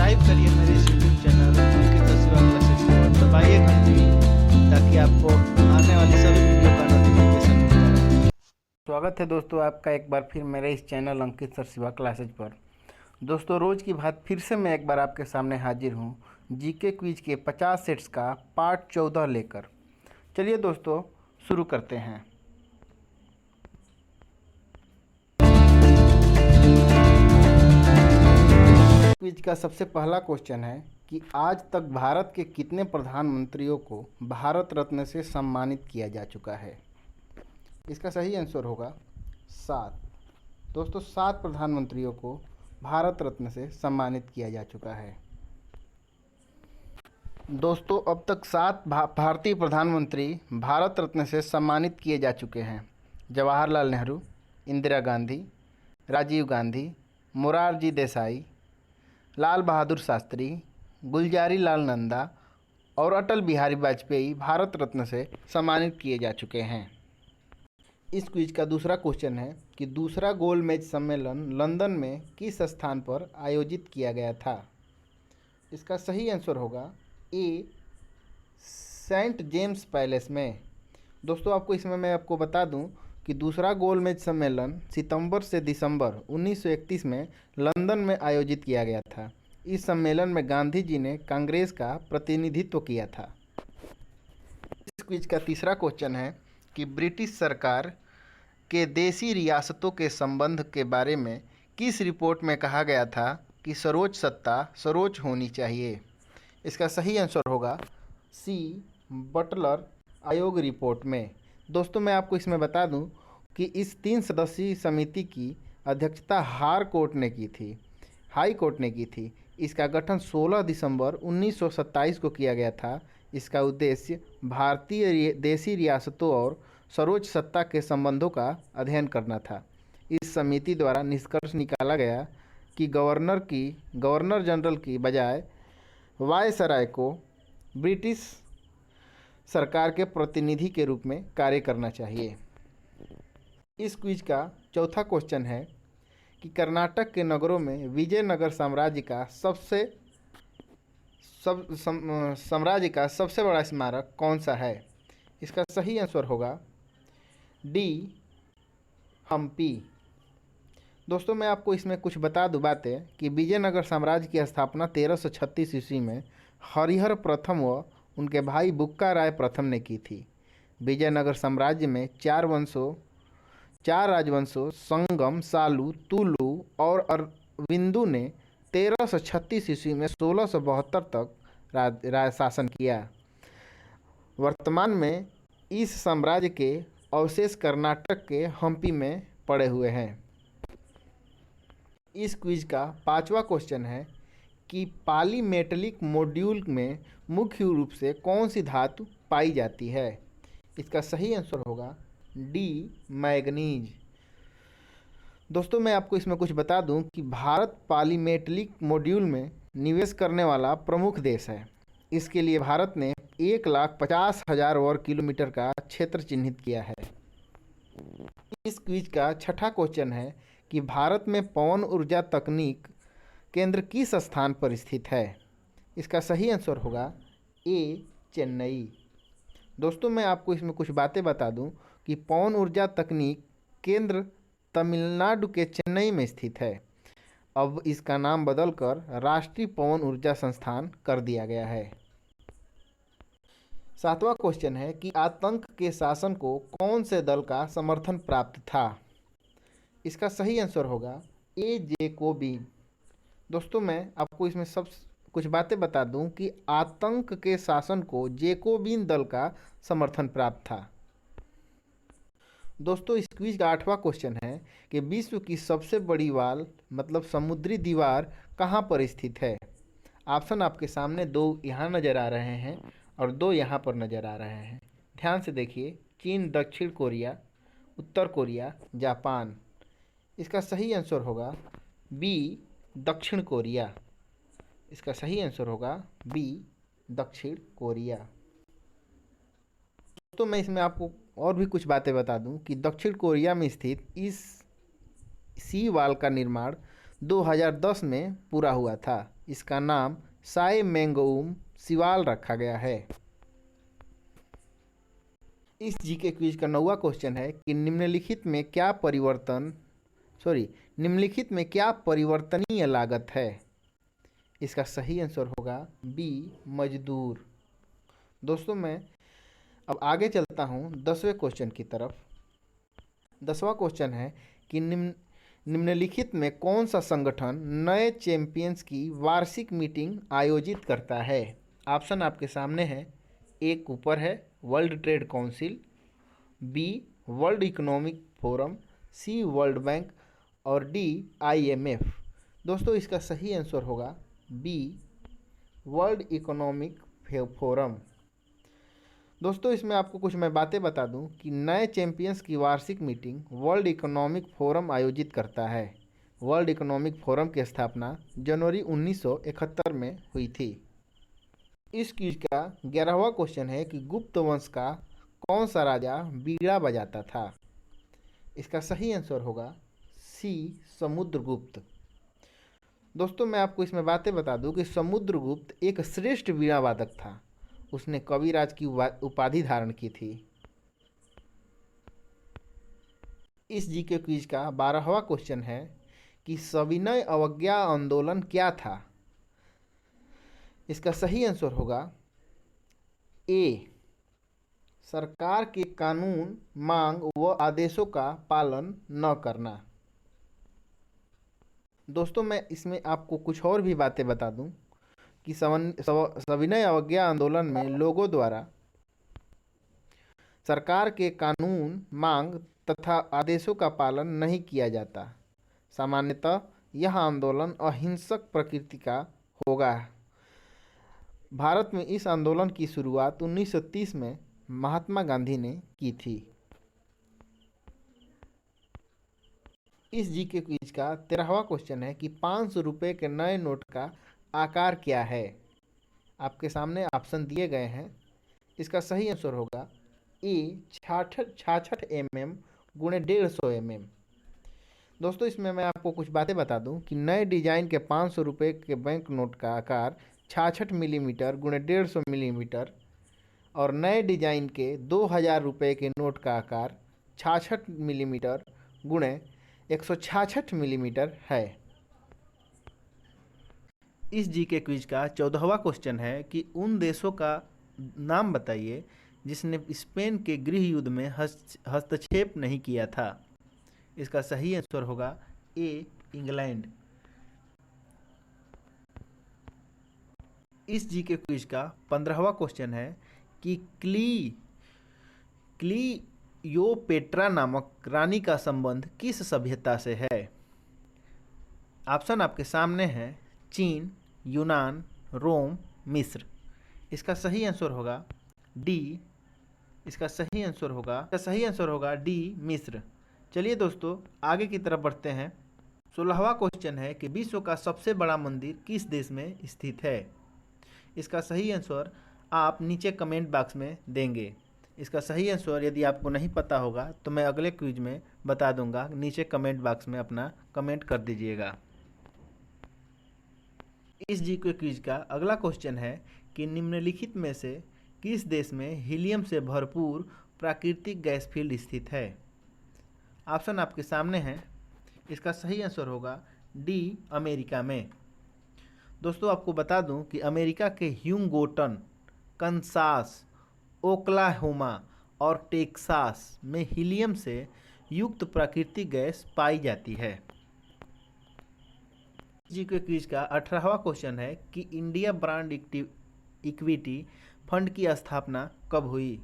Subscribe करिए मेरे इस यूट्यूब चैनल अंकित शिवा क्लासेस को, दबाइए घंटी ताकि आपको आने वाली सभी वीडियो का नोटिफिकेशन मिल जाए। स्वागत है दोस्तों आपका एक बार फिर मेरे इस चैनल अंकित सर शिवा क्लासेज पर। दोस्तों रोज़ की बात फिर से मैं एक बार आपके सामने हाजिर हूँ जीके क्विज के 50 सेट्स का पार्ट 14 लेकर। चलिए दोस्तों शुरू करते हैं। क्विज का सबसे पहला क्वेश्चन है कि आज तक भारत के कितने प्रधानमंत्रियों को भारत रत्न से सम्मानित किया जा चुका है। इसका सही आंसर होगा 7। दोस्तों 7 प्रधानमंत्रियों को भारत रत्न से सम्मानित किया जा चुका है। दोस्तों अब तक 7 भारतीय प्रधानमंत्री भारत रत्न से सम्मानित किए जा चुके हैं। जवाहरलाल नेहरू, इंदिरा गांधी, राजीव गांधी, मोरारजी देसाई, लाल बहादुर शास्त्री, गुलजारी लाल नंदा और अटल बिहारी वाजपेयी भारत रत्न से सम्मानित किए जा चुके हैं। इस क्विज का दूसरा क्वेश्चन है कि दूसरा गोल मेज सम्मेलन लंदन में किस स्थान पर आयोजित किया गया था। इसका सही आंसर होगा ए, सेंट जेम्स पैलेस में। दोस्तों आपको इसमें मैं आपको बता दूं कि दूसरा गोल मेज सम्मेलन सितंबर से दिसंबर 1931 में लंदन में आयोजित किया गया था। इस सम्मेलन में गांधी जी ने कांग्रेस का प्रतिनिधित्व किया था। इस क्विज का तीसरा क्वेश्चन है कि ब्रिटिश सरकार के देशी रियासतों के संबंध के बारे में किस रिपोर्ट में कहा गया था कि सर्वोच्च सत्ता सर्वोच्च होनी चाहिए। इसका सही आंसर होगा सी, बटलर आयोग रिपोर्ट में। दोस्तों मैं आपको इसमें बता दूं कि इस 3 सदस्यीय समिति की अध्यक्षता हाई कोर्ट ने की थी। इसका गठन 16 दिसंबर 1927 को किया गया था। इसका उद्देश्य भारतीय देशी रियासतों और सर्वोच्च सत्ता के संबंधों का अध्ययन करना था। इस समिति द्वारा निष्कर्ष निकाला गया कि गवर्नर जनरल की बजाय वायसराय को ब्रिटिश सरकार के प्रतिनिधि के रूप में कार्य करना चाहिए। इस क्विज का चौथा क्वेश्चन है कि कर्नाटक के नगरों में विजयनगर साम्राज्य का सबसे बड़ा स्मारक कौन सा है। इसका सही आंसर होगा डी, हम्पी। दोस्तों मैं आपको इसमें कुछ बता दूं बातें कि विजयनगर साम्राज्य की स्थापना 1336 ईस्वी में हरिहर प्रथम व उनके भाई बुक्का राय प्रथम ने की थी। विजयनगर साम्राज्य में 4 राजवंशों संगम, सालू, तुलु और अरविंदु ने 1336 ईस्वी में 1672 तक शासन किया। वर्तमान में इस साम्राज्य के अवशेष कर्नाटक के हम्पी में पड़े हुए हैं। इस क्विज का 5वां क्वेश्चन है कि पॉलीमेटलिक मॉड्यूल में मुख्य रूप से कौन सी धातु पाई जाती है। इसका सही आंसर होगा डी, मैग्नीज। दोस्तों मैं आपको इसमें कुछ बता दूं कि भारत पॉलीमेटलिक मॉड्यूल में निवेश करने वाला प्रमुख देश है। इसके लिए भारत ने 1,50,000 वर्ग किलोमीटर का क्षेत्र चिन्हित किया है। इस क्विज का 6ठा क्वेश्चन है कि भारत में पवन ऊर्जा तकनीक केंद्र किस स्थान पर स्थित है। इसका सही आंसर होगा ए, चेन्नई। दोस्तों मैं आपको इसमें कुछ बातें बता दूं कि पवन ऊर्जा तकनीक केंद्र तमिलनाडु के चेन्नई में स्थित है। अब इसका नाम बदलकर राष्ट्रीय पवन ऊर्जा संस्थान कर दिया गया है। 7वां क्वेश्चन है कि आतंक के शासन को कौन से दल का समर्थन प्राप्त था। इसका सही आंसर होगा ए, जैकोबिन। दोस्तों मैं आपको इसमें सब कुछ बातें बता दूं कि आतंक के शासन को जैकोबिन दल का समर्थन प्राप्त था। दोस्तों इस क्विज का 8वां क्वेश्चन है कि विश्व की सबसे बड़ी वाल मतलब समुद्री दीवार कहाँ पर स्थित है। ऑप्शन आपके सामने 2 यहाँ नज़र आ रहे हैं और 2 यहाँ पर नज़र आ रहे हैं। ध्यान से देखिए, चीन, दक्षिण कोरिया, उत्तर कोरिया, जापान। इसका सही आंसर होगा बी, दक्षिण कोरिया। इसका सही आंसर होगा बी, दक्षिण कोरिया। तो मैं इसमें आपको और भी कुछ बातें बता दूं कि दक्षिण कोरिया में स्थित इस सी वाल का निर्माण 2010 में पूरा हुआ था। इसका नाम साई मेंगोउम सिवाल रखा गया है। इस जीके क्विज का 9वां क्वेश्चन है कि निम्नलिखित में क्या परिवर्तनीय लागत है। इसका सही आंसर होगा बी, मजदूर। दोस्तों मैं अब आगे चलता हूँ 10वें क्वेश्चन की तरफ। 10वां क्वेश्चन है कि निम्नलिखित में कौन सा संगठन नए चैंपियंस की वार्षिक मीटिंग आयोजित करता है। ऑप्शन आपके सामने है। ए ऊपर है, world trade council, B world economic forum, C world bank और डी IMF। दोस्तों इसका सही आंसर होगा बी, वर्ल्ड इकोनॉमिक फोरम। दोस्तों इसमें आपको कुछ मैं बातें बता दूं कि नए चैंपियंस की वार्षिक मीटिंग वर्ल्ड इकोनॉमिक फोरम आयोजित करता है। वर्ल्ड इकोनॉमिक फोरम की स्थापना जनवरी 1971 में हुई थी। इस क्विज का 11वां क्वेश्चन है कि गुप्त वंश का कौन सा राजा बीड़ा बजाता था। इसका सही आंसर होगा सी, समुद्रगुप्त। दोस्तों मैं आपको इसमें बातें बता दूं कि समुद्रगुप्त एक श्रेष्ठ वीणा वादक था। उसने कविराज की उपाधि धारण की थी। इस जीके क्विज का 12वां क्वेश्चन है कि सविनय अवज्ञा आंदोलन क्या था। इसका सही आंसर होगा ए, सरकार के कानून, मांग व आदेशों का पालन न करना। दोस्तों मैं इसमें आपको कुछ और भी बातें बता दूं कि सविनय अवज्ञा आंदोलन में लोगों द्वारा सरकार के कानून, मांग तथा आदेशों का पालन नहीं किया जाता। सामान्यतः यह आंदोलन अहिंसक प्रकृति का होगा। भारत में इस आंदोलन की शुरुआत 1930 में महात्मा गांधी ने की थी। इस जीके क्विज का 13वां क्वेश्चन है कि 500 रुपये के नए नोट का आकार क्या है। आपके सामने ऑप्शन दिए गए हैं। इसका सही आंसर होगा ए, 66 mm गुणे 150 mm। दोस्तों इसमें मैं आपको कुछ बातें बता दूं कि नए डिजाइन के 500 रुपये के बैंक नोट का आकार 66 मिलीमीटर गुणे 150 मिलीमीटर और नए डिजाइन के 2000 रुपये के नोट का आकार 66 मिलीमीटर गुणे 166 मिलीमीटर है। इस जीके क्विज का 14वां क्वेश्चन है कि उन देशों का नाम बताइए जिसने स्पेन के गृह युद्ध में हस्तक्षेप नहीं किया था। इसका सही आंसर होगा ए, इंग्लैंड। इस जीके क्विज का 15वां क्वेश्चन है कि क्लियोपेट्रा नामक रानी का संबंध किस सभ्यता से है। ऑप्शन आपके सामने है। चीन, यूनान, रोम, मिस्र। इसका सही आंसर होगा डी। इसका सही आंसर होगा डी, मिस्र। चलिए दोस्तों आगे की तरफ बढ़ते हैं। 16वां क्वेश्चन है कि विश्व का सबसे बड़ा मंदिर किस देश में स्थित है। इसका सही आंसर आप नीचे कमेंट बॉक्स में देंगे। इसका सही आंसर यदि आपको नहीं पता होगा तो मैं अगले क्विज में बता दूंगा। नीचे कमेंट बॉक्स में अपना कमेंट कर दीजिएगा। इस जीके क्विज का अगला क्वेश्चन है कि निम्नलिखित में से किस देश में हीलियम से भरपूर प्राकृतिक गैस फील्ड स्थित है। ऑप्शन आपके सामने है। इसका सही आंसर होगा डी, अमेरिका में। दोस्तों आपको बता दूं कि अमेरिका के ह्यूगोटन, कंसास, ओक्लाहोमा और टेक्सास में हीलियम से युक्त प्राकृतिक गैस पाई जाती है। जीके क्विज का 18वां क्वेश्चन है कि इंडिया ब्रांड इक्विटी फंड की स्थापना कब हुई।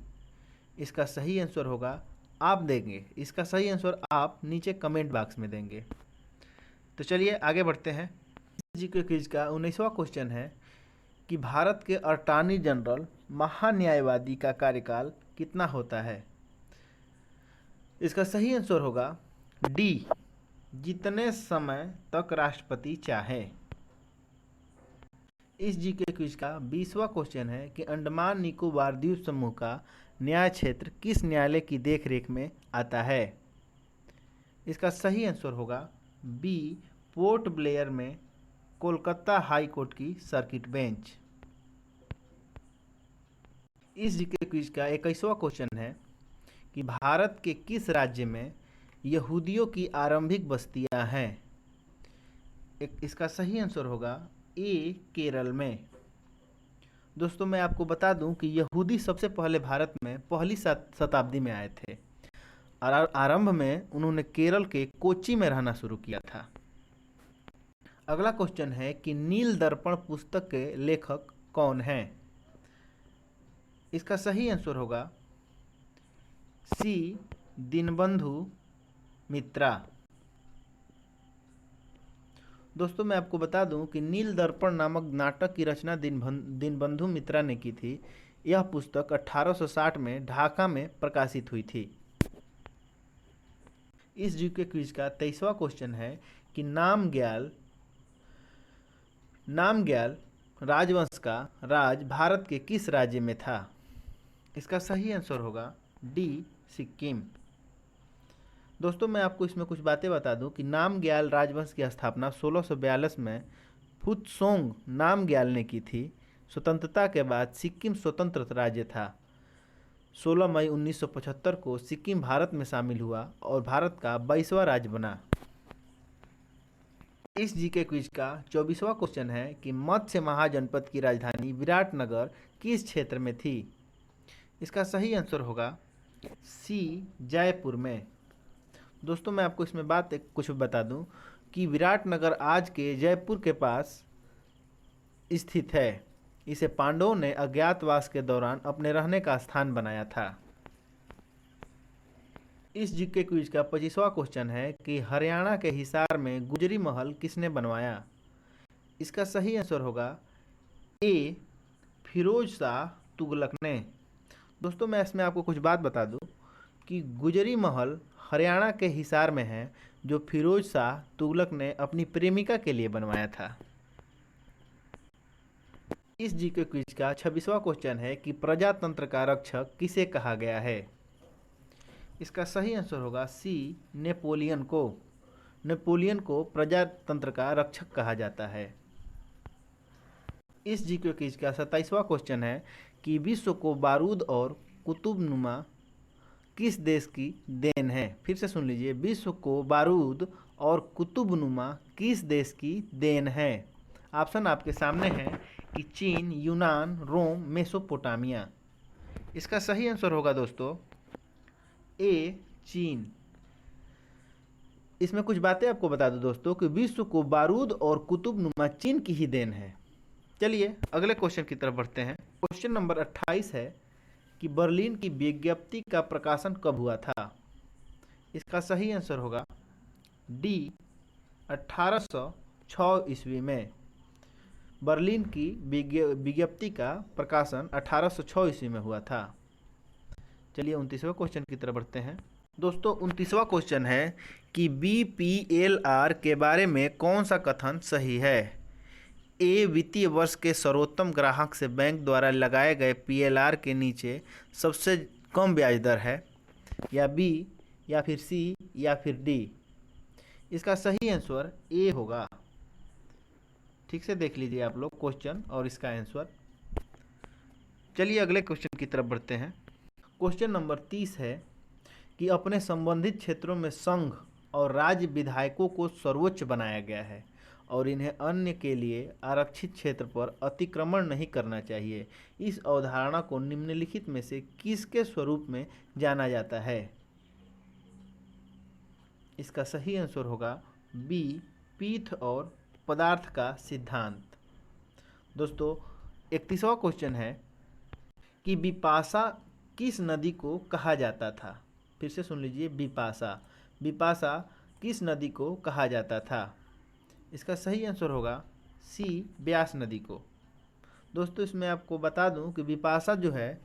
इसका सही आंसर होगा आप देंगे। इसका सही आंसर आप नीचे कमेंट बॉक्स में देंगे। तो चलिए आगे बढ़ते हैं। जीके क्विज का 19वां क्वेश्चन है कि भारत के अटॉर्नी जनरल महान्यायवादी का कार्यकाल कितना होता है। इसका सही आंसर होगा डी, जितने समय तक राष्ट्रपति चाहे। इस जीके क्विज का 20वां क्वेश्चन है कि अंडमान निकोबार द्वीप समूह का न्याय क्षेत्र किस न्यायालय की देखरेख में आता है। इसका सही आंसर होगा बी, पोर्ट ब्लेयर में कोलकाता हाई कोर्ट की सर्किट बेंच। इस जीके क्विज का 21वां क्वेश्चन है कि भारत के किस राज्य में यहूदियों की आरंभिक बस्तियां हैं। इसका सही आंसर होगा ए, केरल में। दोस्तों मैं आपको बता दूं कि यहूदी सबसे पहले भारत में पहली शताब्दी में आए थे और आरंभ में उन्होंने केरल के कोच्चि में रहना शुरू किया था। अगला क्वेश्चन है कि नील दर्पण पुस्तक के लेखक कौन हैं। इसका सही आंसर होगा सी, दीनबंधु मित्रा। दोस्तों मैं आपको बता दूं कि नील दर्पण नामक नाटक की रचना दीनबंधु मित्रा ने की थी। यह पुस्तक 1860 में ढाका में प्रकाशित हुई थी। इस जीके क्विज का 23वां क्वेश्चन है कि नामग्याल राजवंश का राज भारत के किस राज्य में था। इसका सही आंसर होगा डी, सिक्किम। दोस्तों मैं आपको इसमें कुछ बातें बता दूं कि नामग्याल राजवंश की स्थापना 1642 में फुत्सोंग नामग्याल ने की थी। स्वतंत्रता के बाद सिक्किम स्वतंत्र राज्य था। 16 मई 1975 को सिक्किम भारत में शामिल हुआ और भारत का 22वां राज्य बना। इस जीके क्विज का 24वां क्वेश्चन है कि मत्स्य महाजनपद की राजधानी विराटनगर किस क्षेत्र में थी। इसका सही आंसर होगा सी, जयपुर में। दोस्तों मैं आपको इसमें कुछ बता दूं कि विराटनगर आज के जयपुर के पास स्थित है। इसे पांडवों ने अज्ञातवास के दौरान अपने रहने का स्थान बनाया था। इस जीके क्विज का 25वां क्वेश्चन है कि हरियाणा के हिसार में गुजरी महल किसने बनवाया। इसका सही आंसर होगा ए, फिरोज शाह तुगलक ने। दोस्तों मैं इसमें आपको कुछ बात बता दूं कि गुजरी महल हरियाणा के हिसार में है, जो फिरोज शाह तुगलक ने अपनी प्रेमिका के लिए बनवाया था। इस जीके क्विज का 26वां क्वेश्चन है कि प्रजातंत्र का रक्षक किसे कहा गया है। इसका सही आंसर होगा सी, नेपोलियन को। नेपोलियन को प्रजातंत्र का रक्षक कहा जाता है। इस जीके क्विज का 27वां क्वेश्चन है कि विश्व को बारूद और कुतुबनुमा किस देश की देन है। फिर से सुन लीजिए, विश्व को बारूद और कुतुबनुमा किस देश की देन है। ऑप्शन आपके सामने है कि चीन, यूनान, रोम, मेसोपोटामिया। इसका सही आंसर होगा दोस्तों ए, चीन। इसमें कुछ बातें आपको बता दूं दोस्तों कि विश्व को बारूद और कुतुबनुमा चीन की ही देन है। चलिए अगले क्वेश्चन की तरफ बढ़ते हैं। क्वेश्चन नंबर 28 है कि बर्लिन की विज्ञप्ति का प्रकाशन कब हुआ था। इसका सही आंसर होगा डी, 1806 ईस्वी में। बर्लिन की विज्ञप्ति का प्रकाशन 1806 ईस्वी में हुआ था। चलिए 29वां क्वेश्चन की तरफ बढ़ते हैं। दोस्तों 29वां क्वेश्चन है कि BPLR के बारे में कौन सा कथन सही है। ए, वित्तीय वर्ष के सर्वोत्तम ग्राहक से बैंक द्वारा लगाए गए PLR के नीचे सबसे कम ब्याज दर है, या बी, या फिर सी, या फिर डी। इसका सही आंसर ए होगा। ठीक से देख लीजिए आप लोग क्वेश्चन और इसका आंसर। चलिए अगले क्वेश्चन की तरफ बढ़ते हैं। क्वेश्चन नंबर 30 है कि अपने संबंधित क्षेत्रों में संघ और राज्य विधायकों को सर्वोच्च बनाया गया है और इन्हें अन्य के लिए आरक्षित क्षेत्र पर अतिक्रमण नहीं करना चाहिए। इस अवधारणा को निम्नलिखित में से किसके स्वरूप में जाना जाता है। इसका सही आंसर होगा बी, पीठ और पदार्थ का सिद्धांत। दोस्तों 31वां क्वेश्चन है कि बिपाशा किस नदी को कहा जाता था। फिर से सुन लीजिए, बिपाशा किस नदी को कहा जाता था। इसका सही आंसर होगा सी, ब्यास नदी को। दोस्तों इसमें आपको बता दूं कि बिपाशा जो है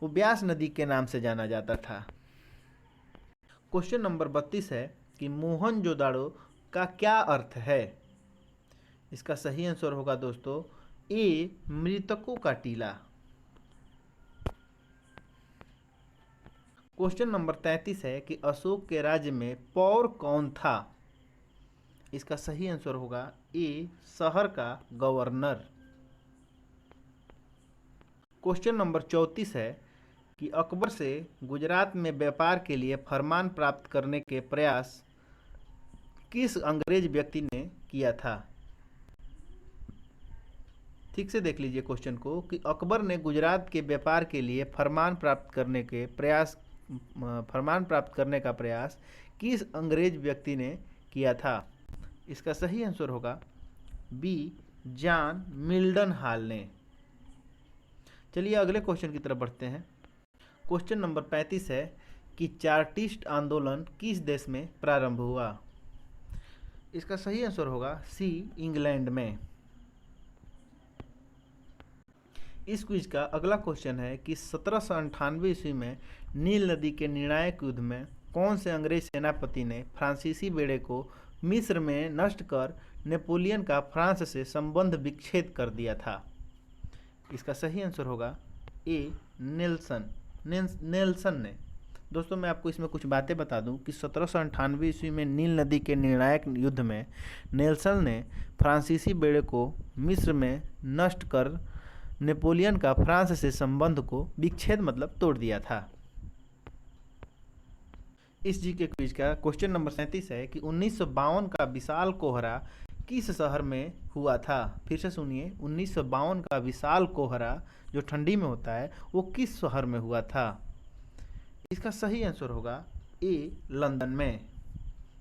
वो ब्यास नदी के नाम से जाना जाता था। क्वेश्चन नंबर 32 है कि मोहनजोदाड़ो का क्या अर्थ है। इसका सही आंसर होगा दोस्तों ए, मृतकों का टीला। क्वेश्चन नंबर 33 है कि अशोक के राज्य में पौर कौन था। इसका सही आंसर होगा ए, शहर का गवर्नर। क्वेश्चन नंबर 34 है कि अकबर से गुजरात में व्यापार के लिए फरमान प्राप्त करने के प्रयास किस अंग्रेज व्यक्ति ने किया था। ठीक से देख लीजिए क्वेश्चन को कि अकबर ने गुजरात के व्यापार के लिए फरमान प्राप्त करने का प्रयास किस अंग्रेज व्यक्ति ने किया था। इसका सही आंसर होगा बी, जॉन मिल्डन हॉल ने। चलिए अगले क्वेश्चन की तरफ बढ़ते हैं। क्वेश्चन नंबर 35 है कि चार्टिस्ट आंदोलन किस देश में प्रारंभ हुआ। इसका सही आंसर होगा सी, इंग्लैंड में। इस क्विज का अगला क्वेश्चन है कि 1798 ईस्वी में नील नदी के निर्णायक युद्ध में कौन से अंग्रेज सेनापति ने फ्रांसीसी बेड़े को मिस्र में नष्ट कर नेपोलियन का फ्रांस से संबंध विच्छेद कर दिया था। इसका सही आंसर होगा ए, नेल्सन ने। दोस्तों मैं आपको इसमें कुछ बातें बता दूं कि 1798 ईस्वी में नील नदी के निर्णायक युद्ध में नेल्सन ने फ्रांसीसी बेड़े को मिस्र में नष्ट कर नेपोलियन का फ्रांस से संबंध को विच्छेद मतलब तोड़ दिया था। इस जी के क्विज का क्वेश्चन नंबर 37 है कि 1952 का विशाल कोहरा किस शहर में हुआ था। फिर से सुनिए, 1952 का विशाल कोहरा जो ठंडी में होता है वो किस शहर में हुआ था। इसका सही आंसर होगा ए, लंदन में।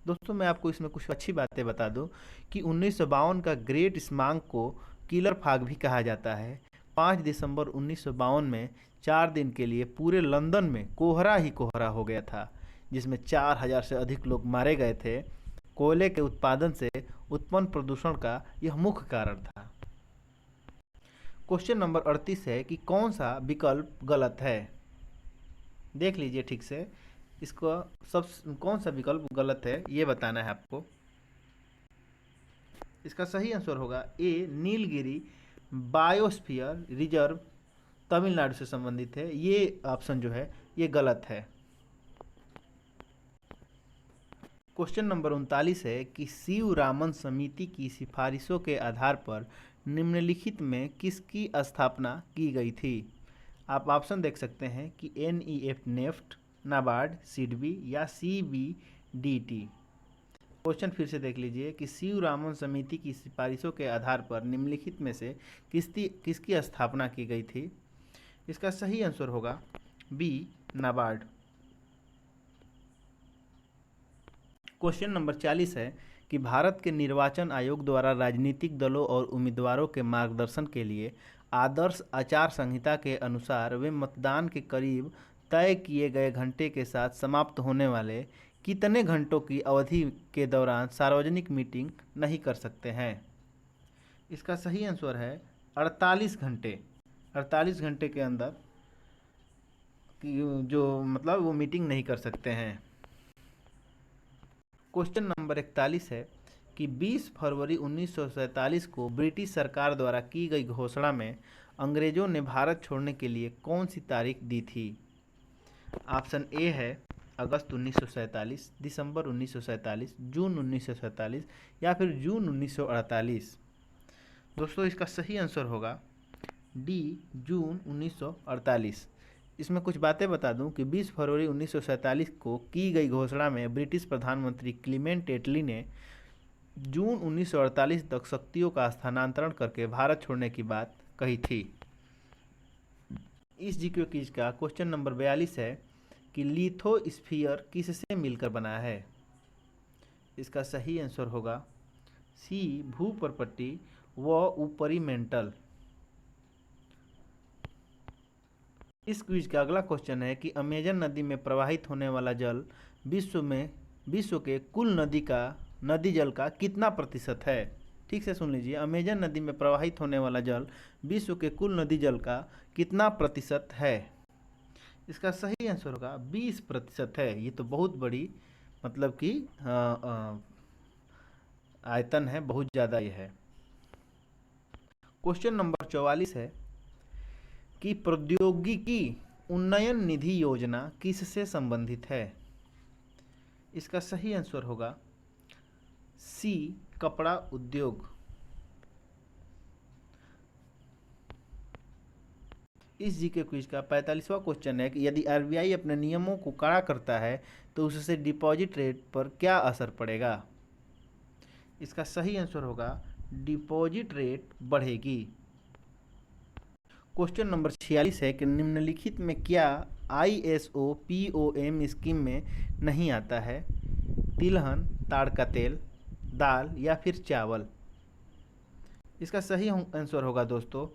दोस्तों मैं आपको इसमें कुछ अच्छी बातें बता दूं कि 1952 का ग्रेट स्मांक को किलर फाग भी कहा जाता है। 5 दिसंबर 1952 में 4 दिन के लिए पूरे लंदन में कोहरा ही कोहरा हो गया था, जिसमें 4000 से अधिक लोग मारे गए थे। कोयले के उत्पादन से उत्पन्न प्रदूषण का यह मुख्य कारण था। क्वेश्चन नंबर 38 है कि कौन सा विकल्प गलत है। देख लीजिए ठीक से, इसको कौन सा विकल्प गलत है ये बताना है आपको। इसका सही आंसर होगा ए, नीलगिरी बायोस्फीयर रिजर्व तमिलनाडु से संबंधित है। ये ऑप्शन जो है ये गलत है। क्वेश्चन नंबर 39 है कि शिवरामन समिति की सिफारिशों के आधार पर निम्नलिखित में किसकी स्थापना की गई थी। आप ऑप्शन देख सकते हैं कि NEF नेफ्ट, नाबार्ड, सिडबी या CBDT। क्वेश्चन फिर से देख लीजिए कि शिवरामन समिति की सिफारिशों के आधार पर निम्नलिखित में से किसकी स्थापना की गई थी। इसका सही आंसर होगा बी, नाबार्ड। क्वेश्चन नंबर 40 है कि भारत के निर्वाचन आयोग द्वारा राजनीतिक दलों और उम्मीदवारों के मार्गदर्शन के लिए आदर्श आचार संहिता के अनुसार वे मतदान के करीब तय किए गए घंटे के साथ समाप्त होने वाले कितने घंटों की अवधि के दौरान सार्वजनिक मीटिंग नहीं कर सकते हैं। इसका सही आंसर है 48 घंटे। 48 घंटे के अंदर जो मतलब वो मीटिंग नहीं कर सकते हैं। क्वेश्चन नंबर 41 है कि 20 फरवरी 1947 को ब्रिटिश सरकार द्वारा की गई घोषणा में अंग्रेजों ने भारत छोड़ने के लिए कौन सी तारीख दी थी। ऑप्शन ए है अगस्त 1947, दिसंबर 1947, जून 1947 या फिर जून 1948। दोस्तों इसका सही आंसर होगा डी, जून 1948। इसमें कुछ बातें बता दूं कि 20 फरवरी 1947 को की गई घोषणा में ब्रिटिश प्रधानमंत्री क्लीमेंट एटली ने जून 1948 तक शक्तियों का स्थानांतरण करके भारत छोड़ने की बात कही थी। इस जीके क्विज का क्वेश्चन नंबर 42 है कि लिथोस्फीयर किससे मिलकर बना है। इसका सही आंसर होगा सी, भूपर्पट्टी व ऊपरी मेंटल। इस क्विज का अगला क्वेश्चन है कि अमेजन नदी में प्रवाहित होने वाला जल विश्व के कुल नदी जल का कितना प्रतिशत है। ठीक से सुन लीजिए, अमेजन नदी में प्रवाहित होने वाला जल विश्व के कुल नदी जल का कितना प्रतिशत है। इसका सही आंसर होगा 20% है। ये तो बहुत बड़ी मतलब कि आयतन है, बहुत ज़्यादा ये है। क्वेश्चन नंबर 44 है कि प्रौद्योगिकी उन्नयन निधि योजना किससे संबंधित है। इसका सही आंसर होगा सी, कपड़ा उद्योग। इस जीके क्विज का 45वां क्वेश्चन है कि यदि आरबीआई अपने नियमों को कड़ा करता है तो उससे डिपॉजिट रेट पर क्या असर पड़ेगा। इसका सही आंसर होगा डिपॉजिट रेट बढ़ेगी। क्वेश्चन नंबर 46 है कि निम्नलिखित में क्या आईएसओ पीओएम स्कीम में नहीं आता है। तिलहन, ताड़ का तेल, दाल या फिर चावल। इसका सही आंसर होगा दोस्तों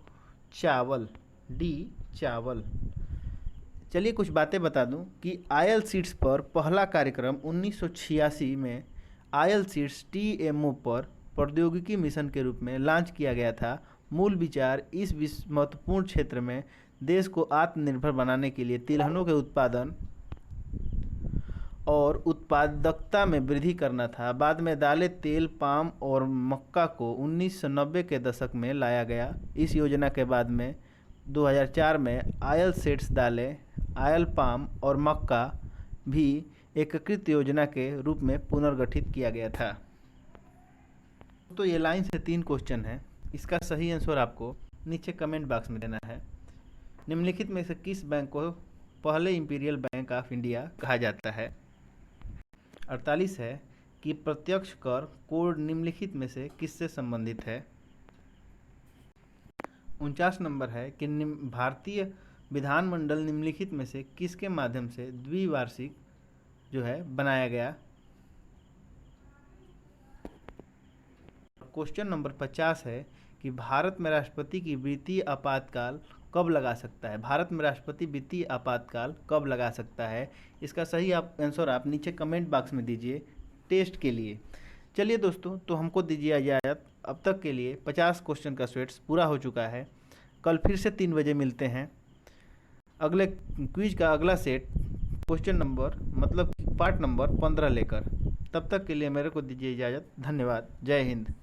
चावल, डी चावल। चलिए कुछ बातें बता दूं कि आयल सीड्स पर पहला कार्यक्रम 1986 में आयल सीड्स टीएमओ पर प्रौद्योगिकी मिशन के रूप में लॉन्च किया गया था। मूल विचार इस महत्वपूर्ण क्षेत्र में देश को आत्मनिर्भर बनाने के लिए तिलहनों के उत्पादन और उत्पादकता में वृद्धि करना था। बाद में दालें, तेल, पाम और मक्का को 1990 के दशक में लाया गया। इस योजना के बाद में 2004 में आयल सीड्स दालें, आयल पाम और मक्का भी एकीकृत योजना के रूप में पुनर्गठित किया गया था। तो ये लाइन से 3 क्वेश्चन है। इसका सही आंसर आपको नीचे कमेंट बॉक्स में देना है। निम्नलिखित में से किस बैंक को पहले इंपीरियल बैंक ऑफ इंडिया कहा जाता है। 48 है कि प्रत्यक्ष कर कोड निम्नलिखित में से किससे संबंधित है। 49 नंबर है कि भारतीय विधानमंडल निम्नलिखित में से किसके माध्यम से द्विवार्षिक जो है बनाया गया। क्वेश्चन नंबर 50 है कि भारत में राष्ट्रपति की वित्तीय आपातकाल कब लगा सकता है। भारत में राष्ट्रपति वित्तीय आपातकाल कब लगा सकता है। इसका सही आंसर आप नीचे कमेंट बॉक्स में दीजिए टेस्ट के लिए। चलिए दोस्तों, तो हमको दीजिए इजाज़त। अब तक के लिए 50 क्वेश्चन का सेट्स पूरा हो चुका है। कल फिर से 3 बजे मिलते हैं अगले क्विज का अगला सेट क्वेश्चन नंबर मतलब पार्ट नंबर 15 लेकर। तब तक के लिए मेरे को दीजिए इजाज़त। धन्यवाद। जय हिंद।